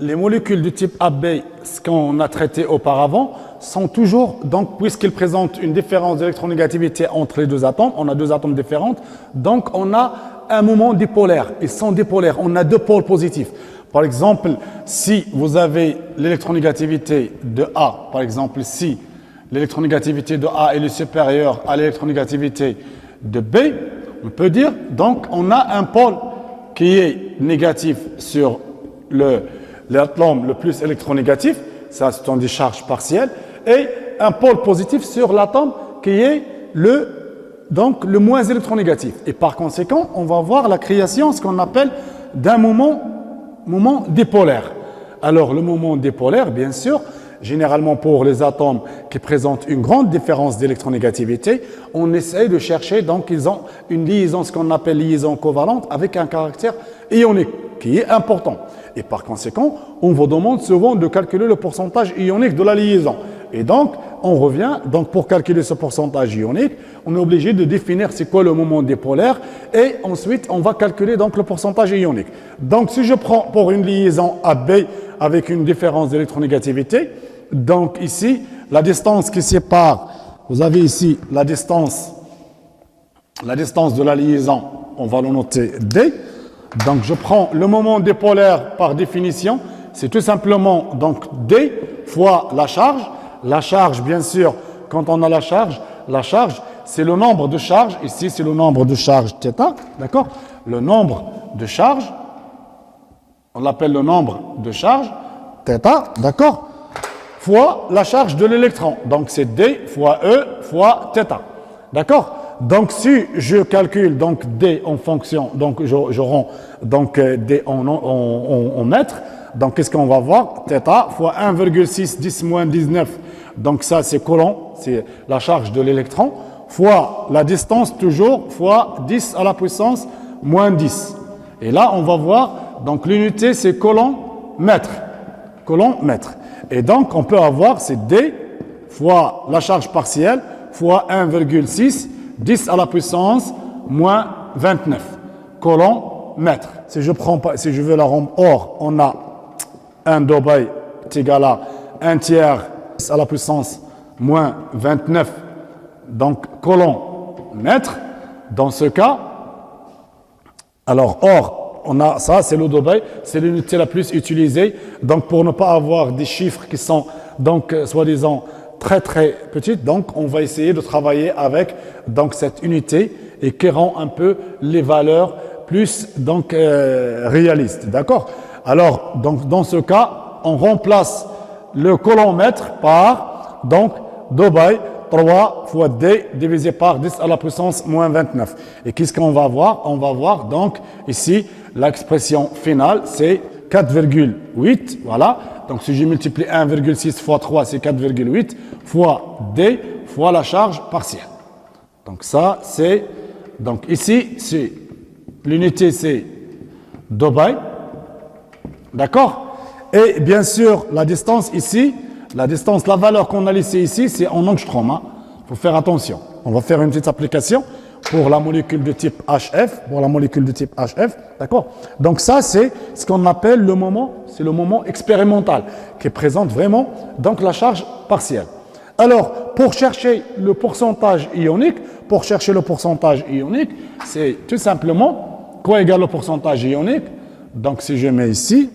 les molécules du type AB, ce qu'on a traité auparavant, sont toujours, donc, puisqu'ils présentent une différence d'électronégativité entre les deux atomes, on a deux atomes différents, donc on a un moment dipolaire. Ils sont dipolaires, on a deux pôles positifs. Par exemple, si vous avez l'électronégativité de A, par exemple, si l'électronégativité de A est supérieure à l'électronégativité de B, on peut dire, donc, on a un pôle qui est négatif sur l'atome le plus électronégatif, ça c'est une décharge partielle, et un pôle positif sur l'atome qui est donc le moins électronégatif. Et par conséquent, on va voir la création, ce qu'on appelle d'un moment dipolaire. Alors le moment dipolaire, bien sûr, généralement pour les atomes qui présentent une grande différence d'électronégativité, on essaye de chercher, donc ils ont une liaison, ce qu'on appelle liaison covalente, avec un caractère ionique, qui est important. Et par conséquent, on vous demande souvent de calculer le pourcentage ionique de la liaison. Et donc, on revient, donc pour calculer ce pourcentage ionique, on est obligé de définir c'est quoi le moment dipolaire et ensuite on va calculer donc le pourcentage ionique. Donc si je prends pour une liaison AB avec une différence d'électronégativité, donc ici, la distance qui sépare, vous avez ici la distance de la liaison, on va le noter D. Donc je prends le moment dipolaire par définition, c'est tout simplement donc D fois la charge. La charge, bien sûr, quand on a la charge, c'est le nombre de charges. Ici, c'est le nombre de charges θ, d'accord? Le nombre de charges, on l'appelle le nombre de charges, θ, d'accord? Fois la charge de l'électron. Donc, c'est D fois E fois θ, d'accord? Donc, si je calcule donc D en fonction, donc je rends donc D en mètres, donc qu'est-ce qu'on va voir? θ fois 1,6 10 moins 19. Donc ça, c'est coulomb, c'est la charge de l'électron, fois la distance toujours, fois 10 à la puissance moins 10. Et là, on va voir, donc l'unité, c'est coulomb-mètre. Coulomb-mètre. Et donc, on peut avoir, c'est D fois la charge partielle, fois 1,6, 10 à la puissance moins 29. Coulomb-mètre. Si je veux la rendre or, on a 1 degré est égal à 1 tiers à la puissance moins 29, donc coulomb-mètre. Dans ce cas, alors or, on a ça, c'est le degré, c'est l'unité la plus utilisée. Donc pour ne pas avoir des chiffres qui sont donc soi-disant très très petites, donc on va essayer de travailler avec donc cette unité et qui rend un peu les valeurs plus donc réalistes, d'accord? Alors donc dans ce cas, on remplace le coulomb-mètre par donc degré 3 fois D divisé par 10 à la puissance moins 29. Et qu'est-ce qu'on va voir? On va voir donc ici l'expression finale, c'est 4,8, voilà. Donc si je multiplie 1,6 fois 3, c'est 4,8 fois D fois la charge partielle. Donc ça, c'est, donc ici, c'est l'unité, c'est degré, d'accord? Et bien sûr, la distance ici, la valeur qu'on a laissée ici, c'est en angstrom. Il faut faire attention. On va faire une petite application pour la molécule de type HF, d'accord? Donc ça, c'est ce qu'on appelle le moment, c'est le moment expérimental, qui présente vraiment donc la charge partielle. Alors, pour chercher le pourcentage ionique, c'est tout simplement quoi égale le pourcentage ionique? Donc si je mets ici,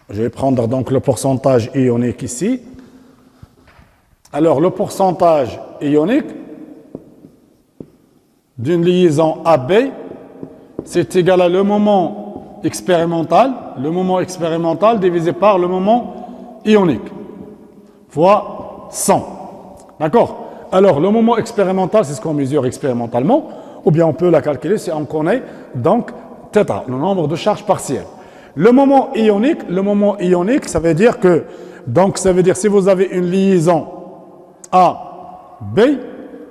je vais prendre donc le pourcentage ionique ici. Alors, le pourcentage ionique d'une liaison AB, c'est égal à le moment expérimental divisé par le moment ionique, fois 100. D'accord? Alors, le moment expérimental, c'est ce qu'on mesure expérimentalement, ou bien on peut la calculer si on connaît donc θ, le nombre de charges partielles. Le moment ionique, ça veut dire que, donc ça veut dire si vous avez une liaison A, B,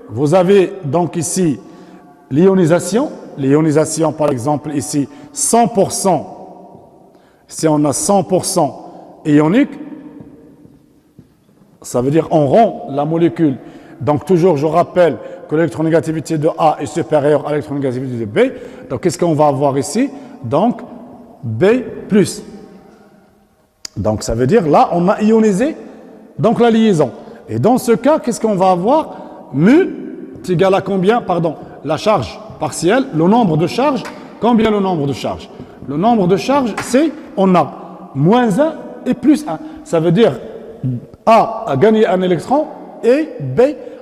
vous avez donc ici l'ionisation, par exemple ici 100%, si on a 100% ionique, ça veut dire on rend la molécule. Donc toujours, je rappelle que l'électronégativité de A est supérieure à l'électronégativité de B. Donc qu'est-ce qu'on va avoir ici? Donc B plus. Donc, ça veut dire, là, on a ionisé donc la liaison. Et dans ce cas, qu'est-ce qu'on va avoir? Mu est égal à combien? Pardon, la charge partielle, le nombre de charges. Combien le nombre de charges? Le nombre de charges, c'est, on a moins 1 et plus 1. Ça veut dire, A a gagné un électron et B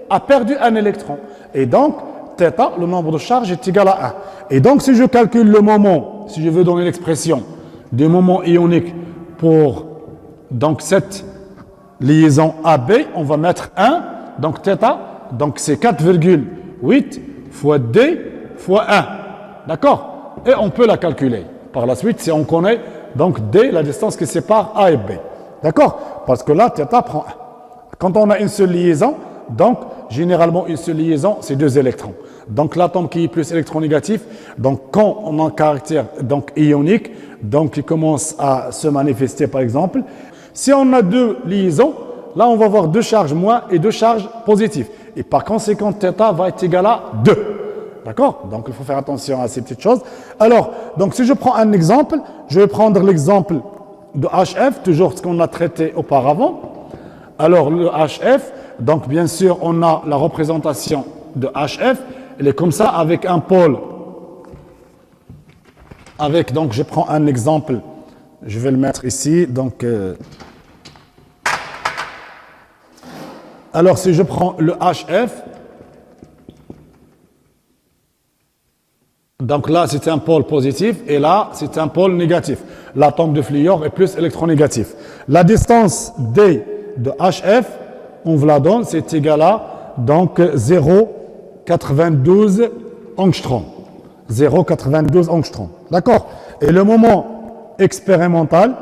a perdu un électron. Et donc, θ, le nombre de charges, est égal à 1. Et donc, si je calcule le moment, si je veux donner l'expression du moment ionique pour donc, cette liaison AB, on va mettre 1, donc θ, donc c'est 4,8 fois D fois 1. D'accord? Et on peut la calculer. Par la suite, si on connaît donc D, la distance qui sépare A et B. D'accord? Parce que là, θ prend 1. Quand on a une seule liaison, donc généralement une seule liaison, c'est 2 électrons. Donc l'atome qui est plus électronégatif, donc quand on a un caractère donc ionique, donc il commence à se manifester par exemple. Si on a 2 liaisons, là on va avoir 2 charges moins et 2 charges positives. Et par conséquent, θ va être égal à 2. D'accord? Donc il faut faire attention à ces petites choses. Alors, donc si je prends un exemple, je vais prendre l'exemple de HF, toujours ce qu'on a traité auparavant. Alors le HF, donc bien sûr on a la représentation de HF, elle est comme ça avec un pôle. Avec, donc je prends un exemple, je vais le mettre ici. Donc, alors si je prends le HF, donc là c'est un pôle positif et là c'est un pôle négatif. L'atome de fluor est plus électronégatif. La distance D de HF, on vous la donne, c'est égal à donc 0,92 angstrom. 0,92 angstrom. D'accord? Et le moment expérimental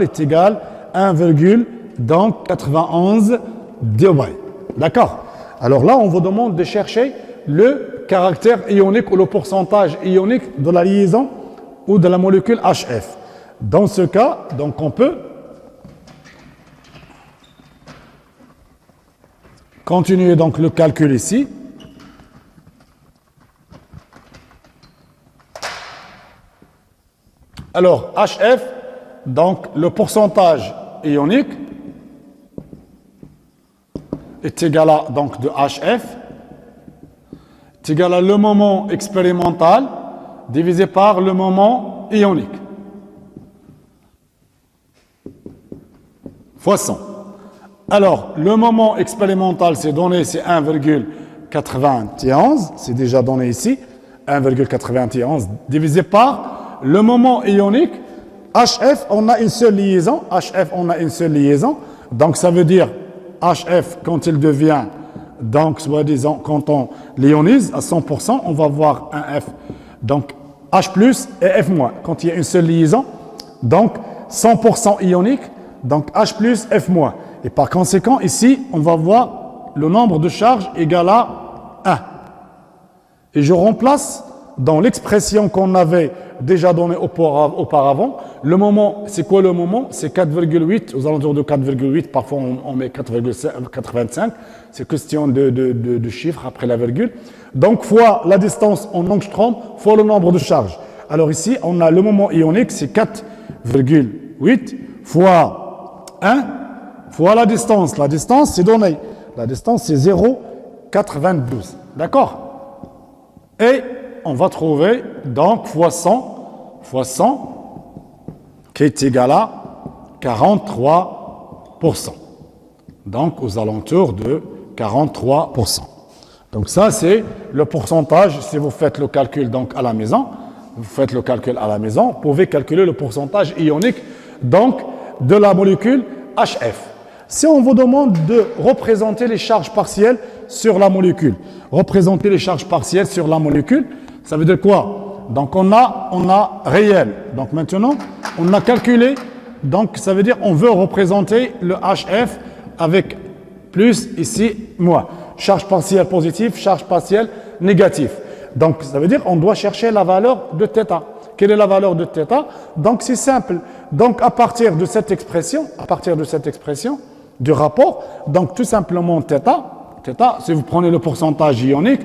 est égal à 1,91 dioxyde. D'accord? Alors là, on vous demande de chercher le caractère ionique ou le pourcentage ionique de la liaison ou de la molécule HF. Dans ce cas, donc on peut continuer donc le calcul ici. Alors, HF, donc le pourcentage ionique est égal à donc de HF est égal à le moment expérimental divisé par le moment ionique fois 100. Alors, le moment expérimental, c'est donné, c'est 1,91, c'est déjà donné ici, 1,91 divisé par le moment ionique. HF, on a une seule liaison, donc ça veut dire HF, quand il devient, donc soi-disant, quand on l'ionise à 100%, on va avoir un F, donc H plus et F moins, quand il y a une seule liaison, donc 100% ionique, donc H plus, F moins. Et par conséquent, ici, on va voir le nombre de charges égal à 1. Et je remplace dans l'expression qu'on avait déjà donnée auparavant, le moment, c'est quoi le moment? C'est 4,8, aux alentours de 4,8, parfois on met 4,85, c'est question de chiffres après la virgule. Donc, fois la distance en angstrom, fois le nombre de charges. Alors ici, on a le moment ionique, c'est 4,8 fois 1, fois la distance. La distance, c'est donné. La distance, c'est 0,92. D'accord? Et on va trouver, donc, fois 100, qui est égal à 43%. Donc, aux alentours de 43%. Donc, ça, c'est le pourcentage. Si vous faites le calcul donc, à la maison, vous pouvez calculer le pourcentage ionique donc, de la molécule HF. Si on vous demande de représenter les charges partielles sur la molécule, ça veut dire quoi? Donc on a réel. Donc maintenant, on a calculé. Donc ça veut dire on veut représenter le HF avec plus ici moins. Charge partielle positive, charge partielle négative. Donc ça veut dire on doit chercher la valeur de θ. Quelle est la valeur de θ? Donc c'est simple. Donc à partir de cette expression du rapport, donc tout simplement θ, si vous prenez le pourcentage ionique,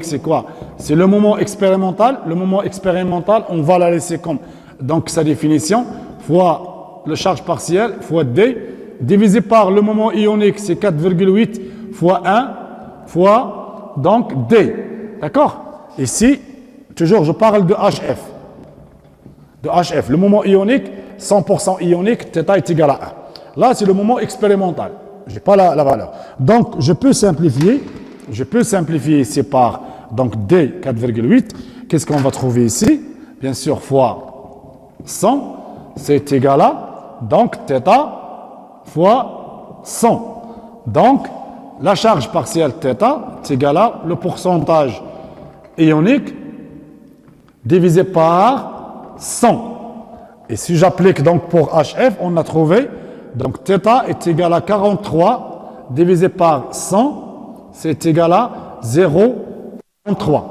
c'est quoi? C'est le moment expérimental. Le moment expérimental, on va la laisser comme donc sa définition, fois le charge partielle, fois D, divisé par le moment ionique, c'est 4,8 fois 1, fois donc D. D'accord? Ici, toujours, je parle de HF. De HF, le moment ionique, 100% ionique, θ est égal à 1. Là, c'est le moment expérimental. Je n'ai pas la valeur. Donc, je peux simplifier ici par donc D 4,8. Qu'est-ce qu'on va trouver ici? Bien sûr, fois 100, c'est égal à donc θ fois 100. Donc, la charge partielle θ est égale à le pourcentage ionique divisé par 100. Et si j'applique donc pour HF, on a trouvé, donc θ est égal à 43 divisé par 100, c'est égal à 0,43.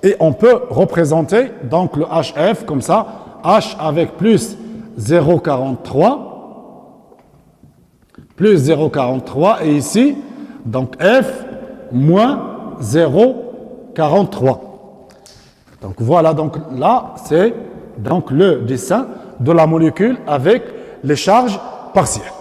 Et on peut représenter donc le HF comme ça, H avec plus 0,43, plus 0,43, et ici, donc F moins 0,43. Donc voilà, donc là, c'est donc le dessin de la molécule avec les charges partielles.